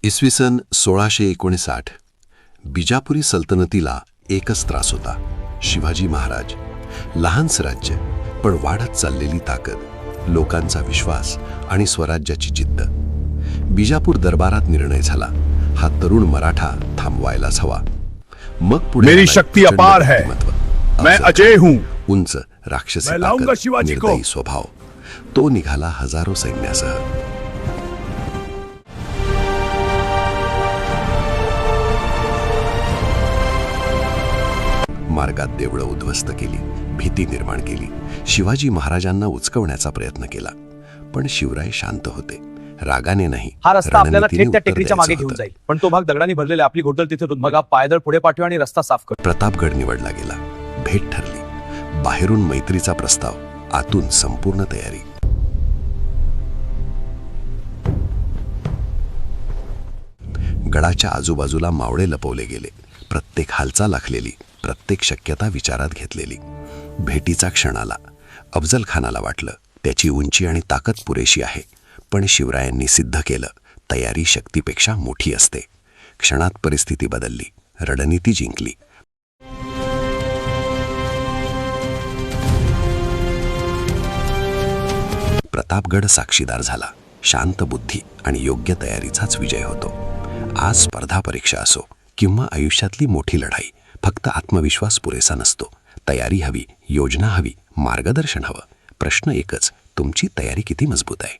इसवी सन 1659 बिजापुरी सल्तनतीला एकच त्रास होता, शिवाजी महाराज. लहानसं राज्य, पण वाढत चाललेली ताकद, लोकांचा विश्वास आणि स्वराज्याची जिद्द. बिजापूर दरबारात निर्णय झाला, हा तरुण मराठा थांबवायलाच हवा. मग पुढे मेरी आला शक्ति प्रचंड अपार है. व्यक्तिमत्व, मैं अफजल अजय हूं. उंच राक्षसी मैं लाऊंगा ताकद, शिवाजी को. निर्दयी स्वभाव. तो निघाला हजारो सैन्यासह. मार्गात देवळं उद्ध्वस्त केली, भीती निर्माण केली, शिवाजी महाराजांना उचकवण्याचा प्रयत्न केला. पण शिवराय शांत होते, रागाने नाही, हा रस्ता आपल्याला रणनीतीने थेट त्या उत्तर टेकडीच्या मागे द्यायचं घेऊन होतं. जाईल, पण तो भाग दगडांनी भरलेला, आपली घोटल तिथे मग पायदळ पुढे पाठवा आणि रस्ता साफ कर. प्रतापगड निवडला गेला. भेट ठरली. बाहेरून मैत्रीचा प्रस्ताव, आतून संपूर्ण तयारी. गडाच्या आजूबाजूला मावळे लपवले गेले. प्रत्येक हालचाल आखलेली, प्रत्येक शक्यता विचारात घेतलेली. भेटीचा क्षण आला. अफजल खानाला वाटलं त्याची उंची आणि ताकद पुरेशी आहे, पण शिवरायांनी सिद्ध केलं, तयारी शक्तीपेक्षा मोठी असते. क्षणात परिस्थिती बदलली, रणनीती जिंकली. प्रतापगड साक्षीदार झाला. शांत बुद्धी आणि योग्य तयारीचाच विजय होतो. आज स्पर्धा परीक्षा असो किंवा आयुष्यातली मोठी लढाई, फक्त आत्मविश्वास पुरेसा नसतो. तयारी हवी, योजना हवी, मार्गदर्शन हवं. प्रश्न एकच, तुमची तयारी किती मजबूत आहे?